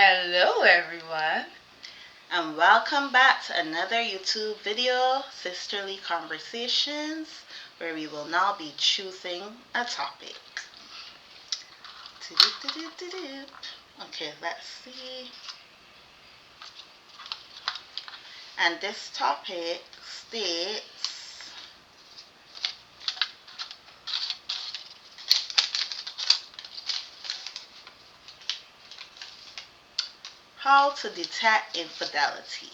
Hello, everyone. And welcome back to another YouTube video, Sisterly Conversations, where we will now be choosing a topic. Okay, let's see. And this topic states, how to detect infidelity.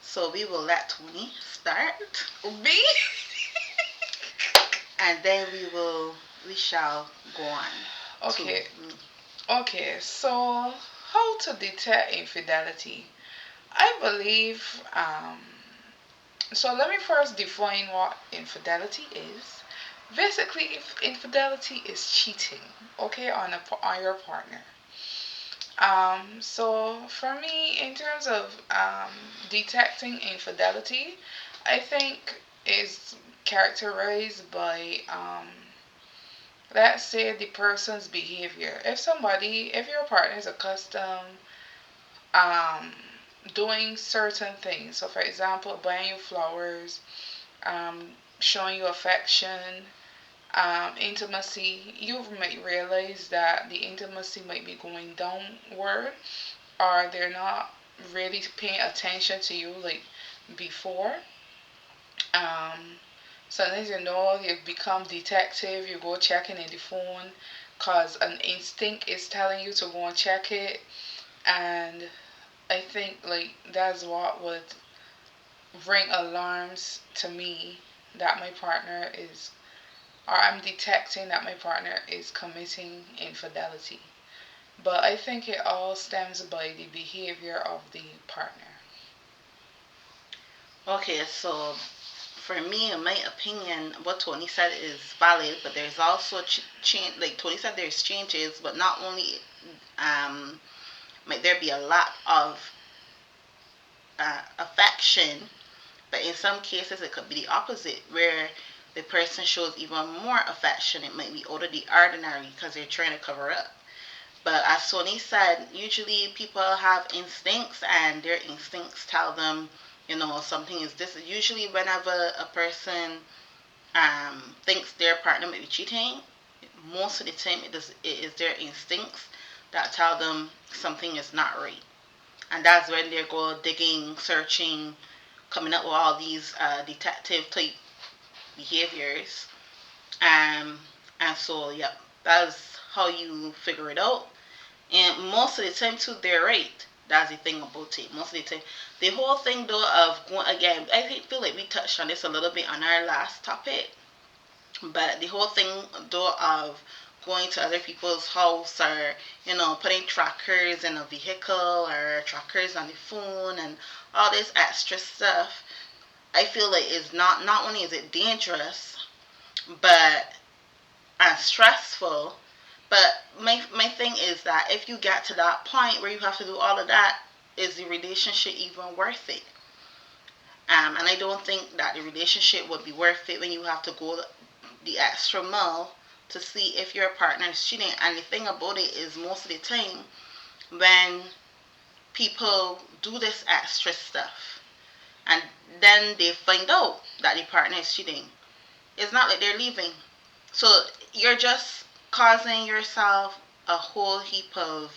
So we will let Tony start. Me? And then we shall go on. Okay. To Okay. So, how to detect infidelity? I believe. So let me first define what infidelity is. Basically, if infidelity is cheating, okay, on your partner. So for me, in terms of detecting infidelity, I think is characterized by let's say the person's behavior. If your partner is accustomed um, doing certain things, so for example, buying you flowers, um, showing you affection, intimacy, you might realize that the intimacy might be going downward, or they're not really paying attention to you like before. Um, Sometimes you've become detective. You go checking in the phone because an instinct is telling you to go and check it. And I think like that's what would ring alarms to me that my partner is, or I'm detecting that my partner is committing infidelity. But I think it all stems by the behavior of the partner. okay, so for me, in my opinion, what Tony said is valid, but there's also change. Like Tony said, there's changes, but not only might there be a lot of affection, but in some cases it could be the opposite, where the person shows even more affection. It might be out of the ordinary because they're trying to cover up. But as Tony said, usually people have instincts, and their instincts tell them, something is this. Usually, whenever a person thinks their partner may be cheating, most of the time it is their instincts that tell them something is not right. And that's when they go digging, searching, coming up with all these detective type behaviors. Um, and so, yeah, that's how you figure it out. And most of the time, too, they're right. That's the thing about it. Most of the time, the whole thing though of going again, I feel like we touched on this a little bit on our last topic. But the whole thing though of going to other people's house, or putting trackers in a vehicle or trackers on the phone and all this extra stuff, I feel like is not only is it dangerous, but stressful. But my thing is that if you get to that point where you have to do all of that, is the relationship even worth it? And I don't think that the relationship would be worth it when you have to go the extra mile to see if your partner is cheating. And the thing about it is, most of the time, when people do this extra stuff and then they find out that the partner is cheating, it's not like they're leaving. So you're just causing yourself a whole heap of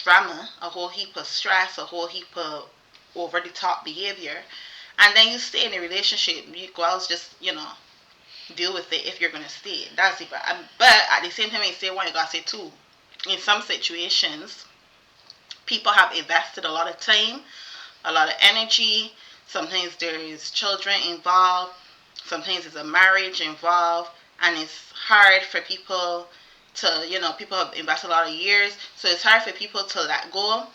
drama, a whole heap of stress, a whole heap of over the top behavior. And then you stay in a relationship. You girls just, deal with it if you're gonna stay. That's it. But at the same time, you say one, you gotta say two. In some situations, people have invested a lot of time, a lot of energy. Sometimes there is children involved. Sometimes there's a marriage involved, and it's hard for people to, people have invested a lot of years, so it's hard for people to let go.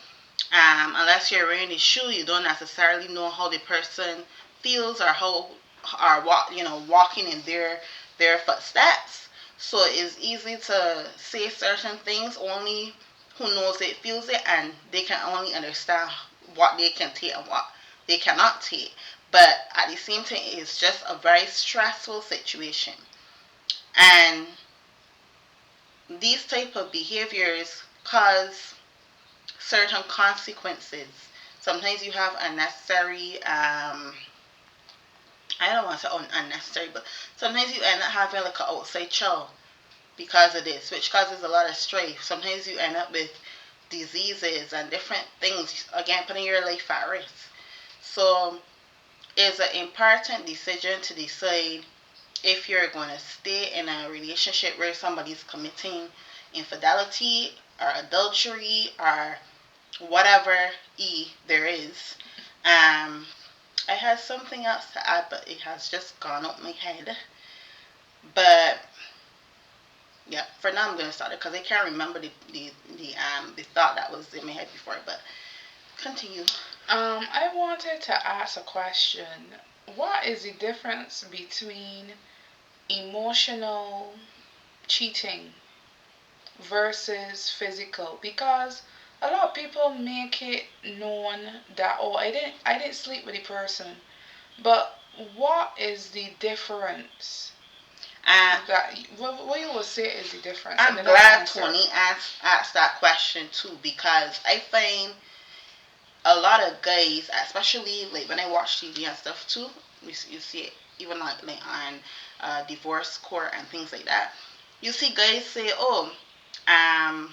Unless you're wearing the shoe, you don't necessarily know how the person feels, or how are walking in their footsteps. So it's easy to say certain things. Only who knows it feels it, and they can only understand what they can take and what they cannot take. But at the same time, it's just a very stressful situation. And these type of behaviors cause certain consequences. Sometimes you have unnecessary, I don't want to say unnecessary, but sometimes you end up having like an outside child because of this, which causes a lot of strife. Sometimes you end up with diseases and different things, again, putting your life at risk. So it's an important decision to decide if you're going to stay in a relationship where somebody's committing infidelity or adultery or whatever there is. I had something else to add, but it has just gone up my head. But yeah, for now I'm gonna start it because I can't remember the thought that was in my head before. But continue. I wanted to ask a question. What is the difference between emotional cheating versus physical? Because a lot of people make it known that, oh, I didn't sleep with the person. But what is the difference? Uh, That what you will say is the difference, and I'm then I'll glad answer. Tony asked that question too because I find a lot of guys, especially like when I watch TV and stuff too, you see it even like on divorce court and things like that. You see guys say, "Oh, um,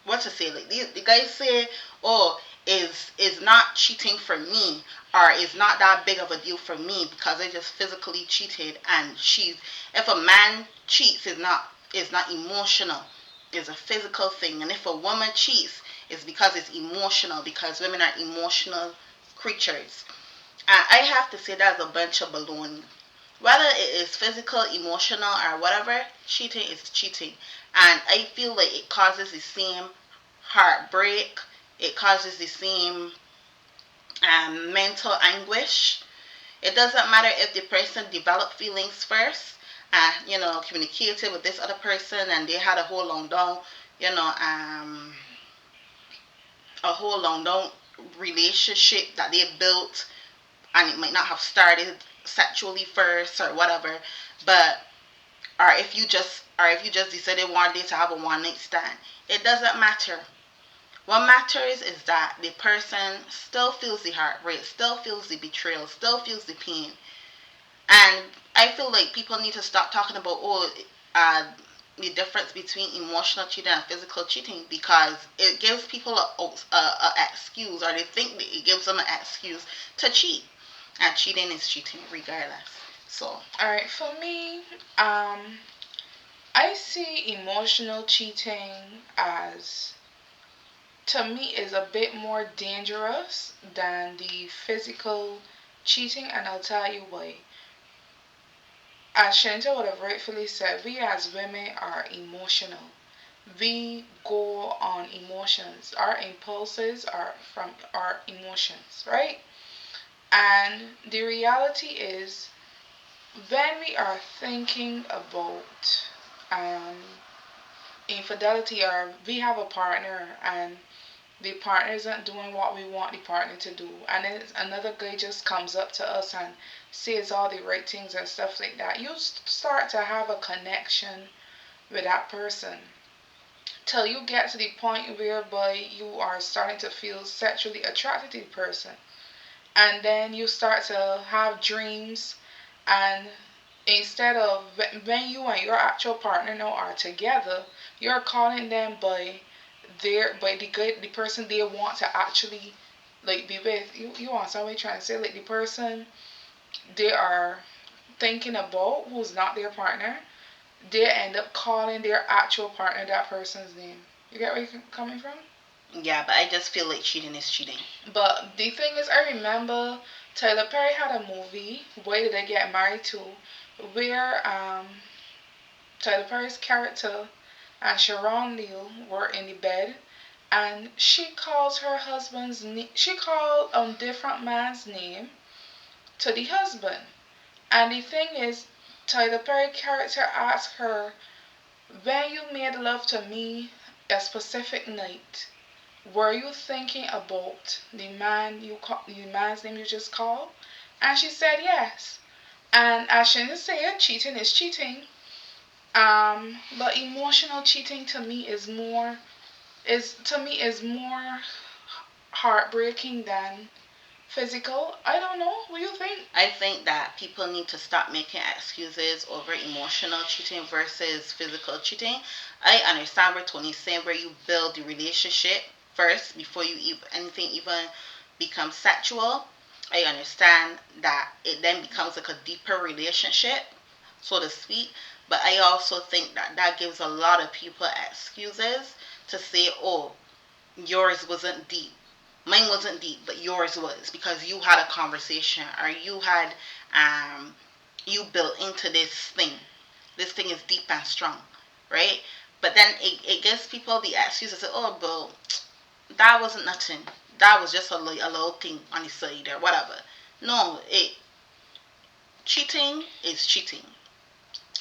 what to say?" Like the guys say, "Oh, is not cheating for me, or is not that big of a deal for me because I just physically cheated." And she's if a man cheats, is not emotional, it's a physical thing. And if a woman cheats, it's because it's emotional because women are emotional creatures. And I have to say that's a bunch of baloney. Whether it is physical, emotional, or whatever, cheating is cheating. And I feel like it causes the same heartbreak, it causes the same mental anguish. It doesn't matter if the person developed feelings first, communicated with this other person and they had you know, um, a whole long down relationship that they built and it might not have started sexually first or whatever, but or if you just decided one day to have a one night stand, it doesn't matter. What matters is that the person still feels the heartbreak, still feels the betrayal, still feels the pain. And I feel like people need to stop talking about, uh, the difference between emotional cheating and physical cheating because it gives people a excuse, or they think that it gives them an excuse to cheat. And cheating is cheating regardless. So, All right, for me, I see emotional cheating as, to me, is a bit more dangerous than the physical cheating, and I'll tell you why. As Shanta would have rightfully said, we as women are emotional. We go on emotions. Our impulses are from our emotions, right? And the reality is, when we are thinking about infidelity, or we have a partner and the partner isn't doing what we want the partner to do, and then another guy just comes up to us and says all the right things and stuff like that, you start to have a connection with that person till you get to the point whereby you are starting to feel sexually attracted to the person, and then you start to have dreams, and instead of when you and your actual partner now are together, you're calling them by the person they want to actually like be with. You want somebody trying to say like the person they are thinking about who's not their partner, they end up calling their actual partner that person's name. You get where you're coming from? yeah, but I just feel like cheating is cheating. But the thing is, I remember Tyler Perry had a movie, Why Did I Get Married To, where Tyler Perry's character and Sharon Neal were in the bed, and she calls her husband's she called a different man's name to the husband. And the thing is, Tyler Perry character asked her, when you made love to me a specific night, were you thinking about the man's name you just called? And she said yes. And as she said, cheating is cheating. But emotional cheating to me is more heartbreaking than physical. I don't know. What do you think? I think that people need to stop making excuses over emotional cheating versus physical cheating. I understand where Tony's saying where you build the relationship first before you even anything even becomes sexual. I understand that it then becomes like a deeper relationship, so to speak. But I also think that that gives a lot of people excuses to say, oh, yours wasn't deep. Mine wasn't deep, but yours was because you had a conversation or you had you built into this thing. This thing is deep and strong, right? But then it gives people the excuse to say, oh, but that wasn't nothing. That was just a little thing on the side or whatever. No, it cheating is cheating.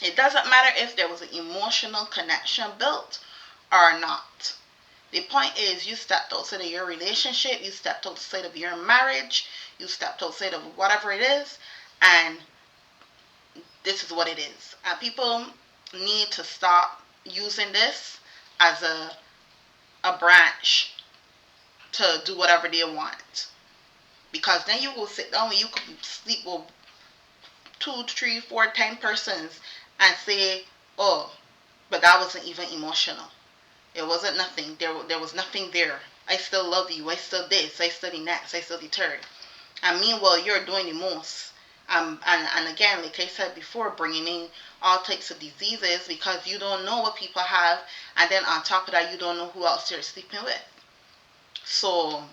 It doesn't matter if there was an emotional connection built or not. The point is, you stepped outside of your relationship, you stepped outside of your marriage, you stepped outside of whatever it is, and this is what it is. And people need to stop using this as a branch to do whatever they want. Because then you will sit down and you could sleep with 2, 3, 4, 10 persons and say, oh, but that wasn't even emotional. It wasn't nothing. There was nothing there. I still love you. I still this. I still the next. I still the third. And meanwhile, you're doing the most. And again, like I said before, bringing in all types of diseases because you don't know what people have. And then on top of that, you don't know who else you're sleeping with. So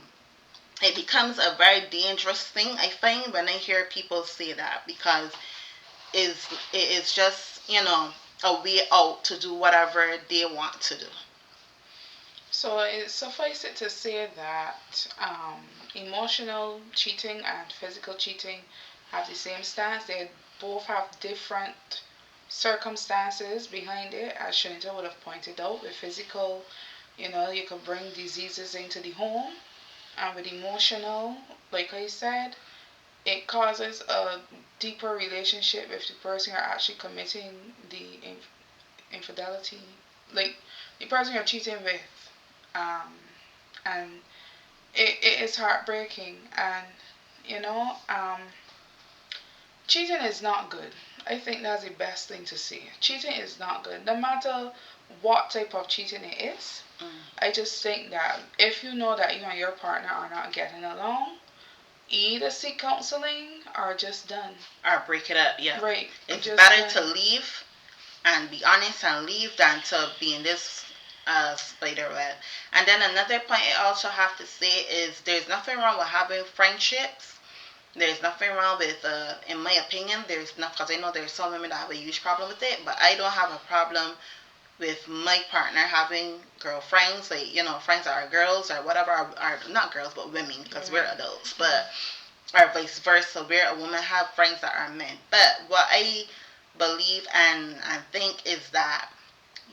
it becomes a very dangerous thing, I find, when I hear people say that because it is just, a way out to do whatever they want to do. So it suffice it to say that emotional cheating and physical cheating have the same stance. They both have different circumstances behind it, as Shanita would have pointed out. With physical, you can bring diseases into the home, and with emotional, like I said, it causes a deeper relationship if the person you're actually committing the infidelity, like the person you're cheating with, um, and it is heartbreaking. And you know, um, cheating is not good. I think that's the best thing to say. Cheating is not good, no matter what type of cheating it is. Mm. I just think that if you know that you and your partner are not getting along, either seek counseling or just done. Or break it up, yeah. Right. It's Just better done. to leave and be honest and leave than to be in this spider web. And then another point I also have to say is there's nothing wrong with having friendships. There's nothing wrong with, in my opinion, there's not, because I know there's some women that have a huge problem with it, but I don't have a problem with my partner having girlfriends, like, friends that are girls or whatever, are not girls, but women, because we're adults, but, or vice versa, where a woman have friends that are men. But what I believe and think is that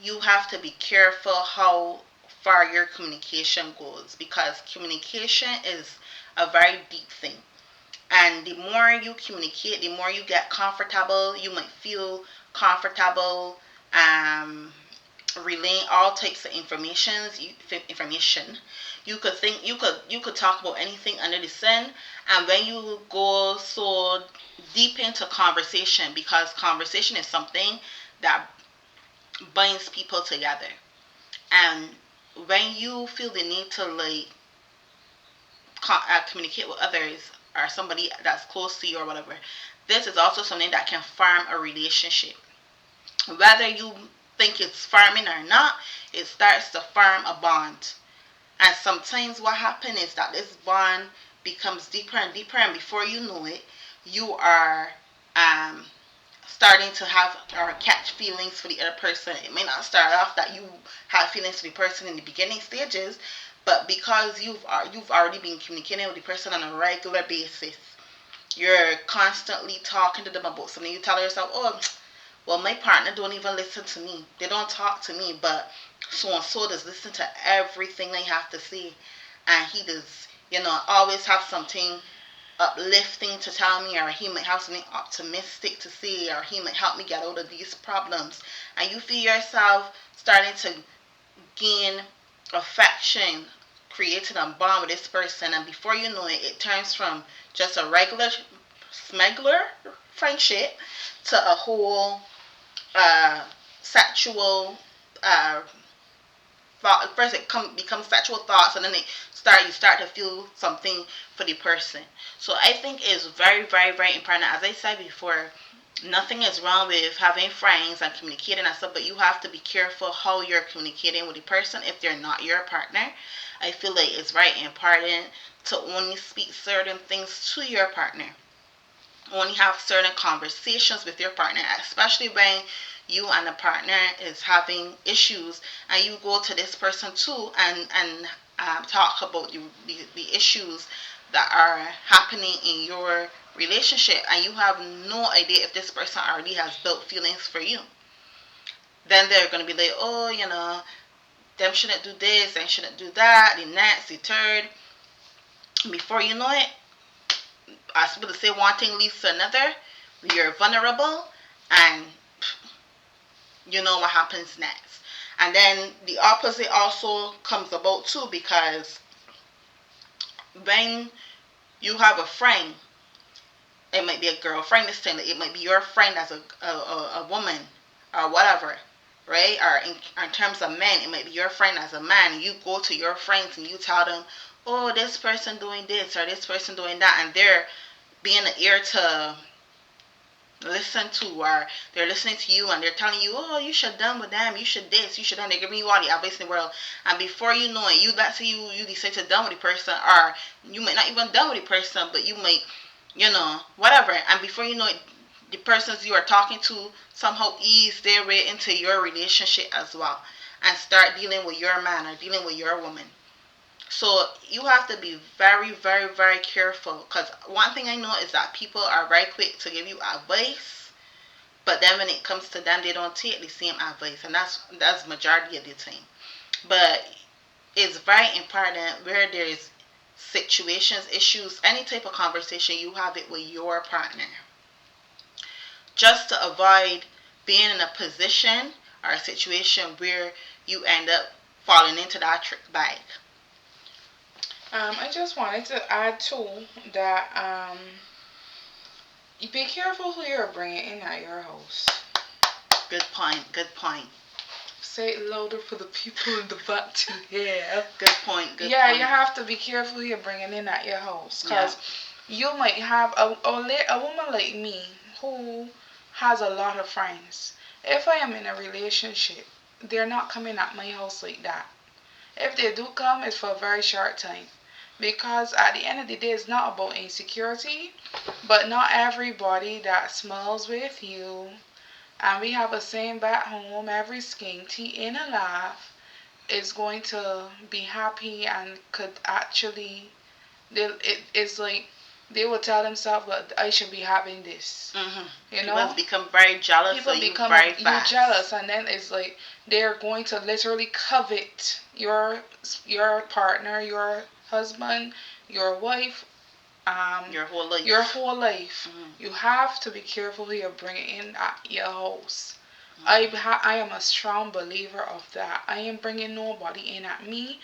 you have to be careful how far your communication goes because communication is a very deep thing. And the more you communicate, the more you get comfortable. You might feel comfortable relaying all types of information. You could talk about anything under the sun, and when you go so deep into conversation, because conversation is something that binds people together, and when you feel the need to like communicate with others or somebody that's close to you or whatever, this is also something that can farm a relationship. Whether you think it's farming or not, it starts to farm a bond. And sometimes what happens is that this bond becomes deeper and deeper, and before you know it, you are um, starting to have or catch feelings for the other person. It may not start off that you have feelings for the person in the beginning stages, but because you've already been communicating with the person on a regular basis, you're constantly talking to them about something. You tell yourself, "Oh, well, my partner don't even listen to me. They don't talk to me, but so and so does listen to everything I have to say, and he does, always have something uplifting to tell me, or he might have something optimistic to say, or he might help me get out of these problems, and you feel yourself starting to gain affection, creating a bond with this person, and before you know it, it turns from just a regular smuggler friendship to a whole sexual uh, thought. First it becomes sexual thoughts, and then you start to feel something for the person. So I think it's very, very, very important. As I said before, nothing is wrong with having friends and communicating and stuff, but you have to be careful how you're communicating with the person if they're not your partner. I feel like it's very important to only speak certain things to your partner, only have certain conversations with your partner, especially when you and the partner is having issues, and you go to this person too, and talk about the issues that are happening in your relationship, and you have no idea if this person already has built feelings for you. Then they're going to be like, oh, them shouldn't do this and shouldn't do that, the next, the third. Before you know it, as people say, one thing leads to another. You're vulnerable, and you know what happens next. And then the opposite also comes about too, because when you have a friend, it might be a girlfriend this time, it might be your friend as a woman or whatever, right? Or in terms of men, it might be your friend as a man. You go to your friends and you tell them, oh, this person doing this or this person doing that, and they're being an ear to listen to, or they're listening to you and they're telling you, oh, you should done with them, you should this, you should done. They're giving you all the advice in the world, and before you know it, let's say you decide to done with the person, or you might not even done with the person, but you might, whatever, and before you know it, the persons you are talking to somehow ease their way into your relationship as well, and start dealing with your man or dealing with your woman. So you have to be very, very, very careful, because one thing I know is that people are very quick to give you advice, but then when it comes to them, they don't take the same advice, and that's majority of the time. But it's very important where there is situations, issues, any type of conversation, you have it with your partner, just to avoid being in a position or a situation where you end up falling into that trick bag. I just wanted to add too that you be careful who you're bringing in at your house. Good point. Good point. Say it louder for the people in the back to hear. Good point. Good yeah, point. you have to be careful who you're bringing in at your house, because you might have a woman like me who has a lot of friends. If I am in a relationship, they're not coming at my house like that. If they do come, it's for a very short time. Because at the end of the day, it's not about insecurity, but not everybody that smiles with you, and we have a saying back home, every skinty in a laugh is going to be happy and could actually, it's like they will tell themselves, well, I should be having this. People become very jealous. People of you become very fast. you jealous, and then it's like they're going to literally covet your partner, your husband, your wife, your whole life. Your whole life. You have to be careful who you're bringing in at your house. I am a strong believer of that. I am bringing nobody in at me.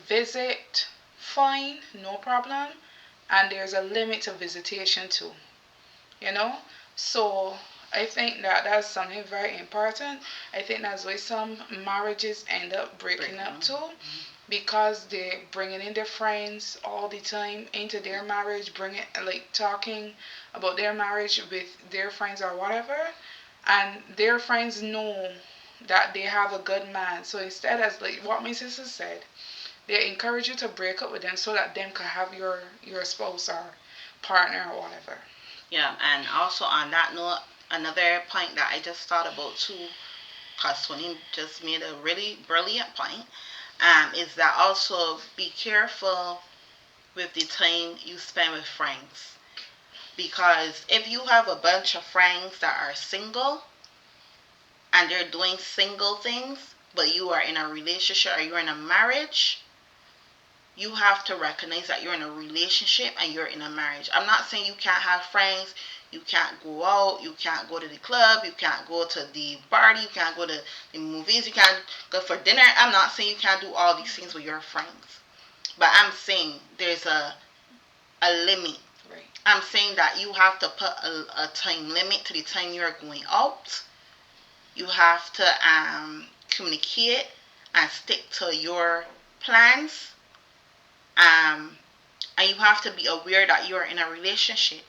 Visit, fine, no problem, and there's a limit to visitation too. So I think that that's something very important. I think that's why some marriages end up breaking up too, because they're bringing in their friends all the time into their marriage, bringing, like, talking about their marriage with their friends or whatever, and their friends know that they have a good man. So instead, as like what my sister said, they encourage you to break up with them so that them can have your spouse or partner or whatever. Yeah, and also on that note, another point that I just thought about too, because Tony just made a really brilliant point, is that also be careful with the time you spend with friends. Because if you have a bunch of friends that are single and they're doing single things, but you are in a relationship or you're in a marriage, you have to recognize that you're in a relationship and you're in a marriage. I'm not saying you can't have friends, you can't go out, you can't go to the club, you can't go to the party, you can't go to the movies, you can't go for dinner. I'm not saying you can't do all these things with your friends. But I'm saying there's a limit. Right. I'm saying that you have to put a time limit to the time you're going out. You have to communicate and stick to your plans. Um, and you have to be aware that you're in a relationship,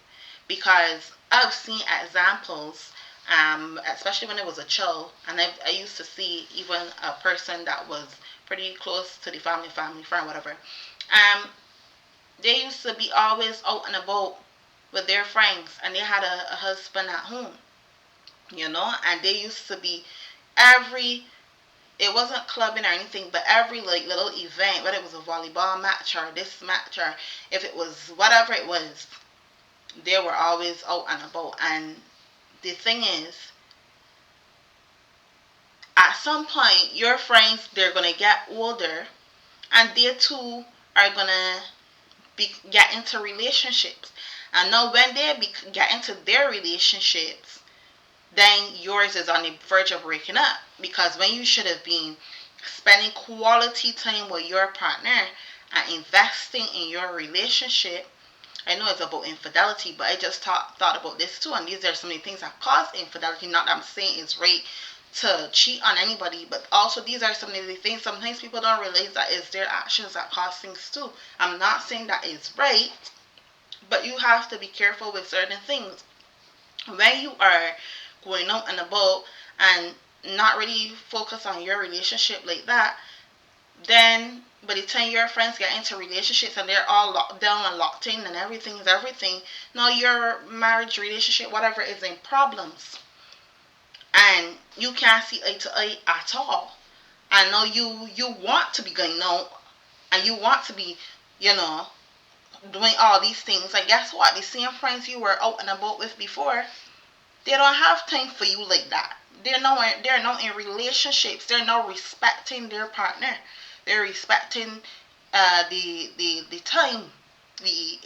because I've seen examples, especially when I was a child, and I used to see even a person that was pretty close to the family friend, whatever. They used to be always out and about with their friends, and they had a husband at home, and they used to be every it wasn't clubbing or anything, but every like little event, whether it was a volleyball match or this match or if it was whatever it was, they were always out and about. And the thing is, at some point, your friends they're gonna get older, and they too are gonna get into relationships. And now when they get into their relationships, then yours is on the verge of breaking up, because when you should have been spending quality time with your partner and investing in your relationship. I know it's about infidelity, but I just thought about this too, and these are some of the things that cause infidelity. Not that I'm saying it's right to cheat on anybody, but also these are some of the things sometimes people don't realize that it's their actions that cause things too. I'm not saying that it's right, but you have to be careful with certain things. When you are going out and about and not really focus on your relationship like that, then by the time your friends get into relationships and they're all locked down and locked in and everything is everything, now your marriage, relationship, whatever, is in problems. And you can't see eye to eye at all. I know you want to be going out and you want to be, you know, doing all these things. And guess what? The same friends you were out and about with before, they don't have time for you like that. They're not in relationships. They're not respecting their partner. They're respecting the time, the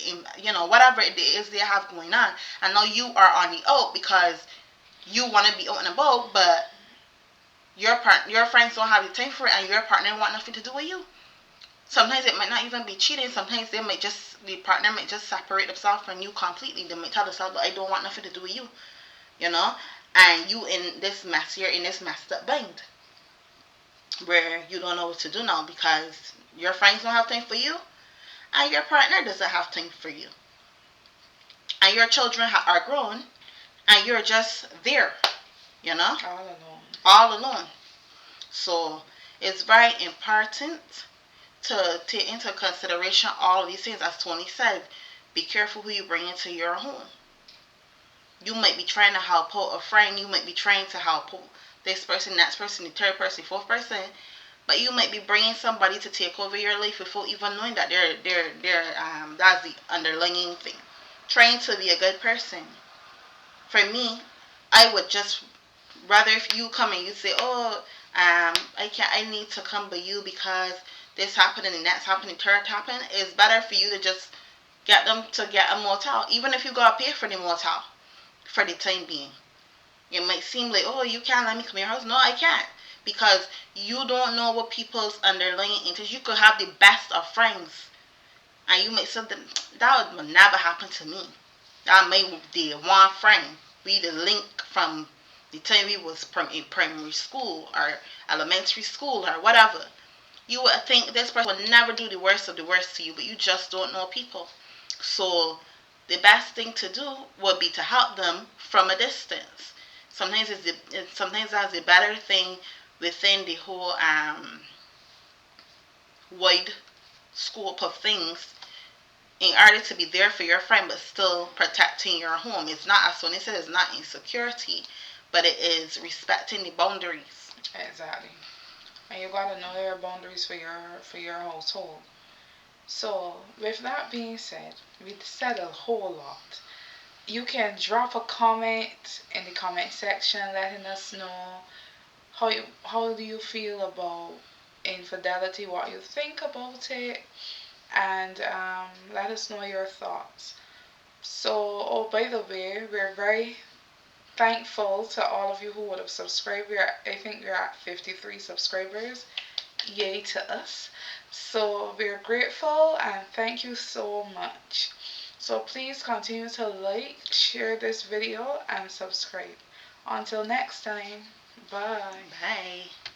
whatever it is they have going on. And now you are on the out because you want to be out and about, but your friends don't have the time for it, and your partner want nothing to do with you. Sometimes it might not even be cheating. Sometimes the partner might just separate themselves from you completely. They might tell themselves, I don't want nothing to do with you, you know, and you in this mess, you're in this messed up bind where you don't know what to do now because your friends don't have time for you and your partner doesn't have time for you, and your children are grown and you're just there, you know, All alone. all alone. So it's very important to take into consideration all of these things. As Tony said, be careful who you bring into your home. You might be trying to help out a friend, you might be trying to help out this person, next person, the third person, fourth person, but you might be bringing somebody to take over your life without even knowing that that's the underlying thing. Trying to be a good person. For me, I would just rather if you come and you say, oh, I need to come by you because this happened and the next happened, the third happened. It's better for you to just get them to get a motel, even if you gotta pay for the motel for the time being. It might seem like, oh, you can't let me come to your house. No, I can't. Because you don't know what people's underlying interest. You could have the best of friends. And you might say that would never happen to me. That may be one friend. We the link from the time we was in primary school or elementary school or whatever. You would think this person would never do the worst of the worst to you, but you just don't know people. So the best thing to do would be to help them from a distance. Sometimes that's a better thing within the whole wide scope of things, in order to be there for your friend but still protecting your home. It's not, as Sonia said, it's not insecurity, but it is respecting the boundaries. Exactly. And you gotta know your boundaries for your household. So with that being said, we said a whole lot. You can drop a comment in the comment section letting us know how do you feel about infidelity, what you think about it, and let us know your thoughts. So, oh, by the way, we're very thankful to all of you who would have subscribed. I think we're at 53 subscribers. Yay to us. So we're grateful and thank you so much. So please continue to like, share this video, and subscribe. Until next time, bye. Bye.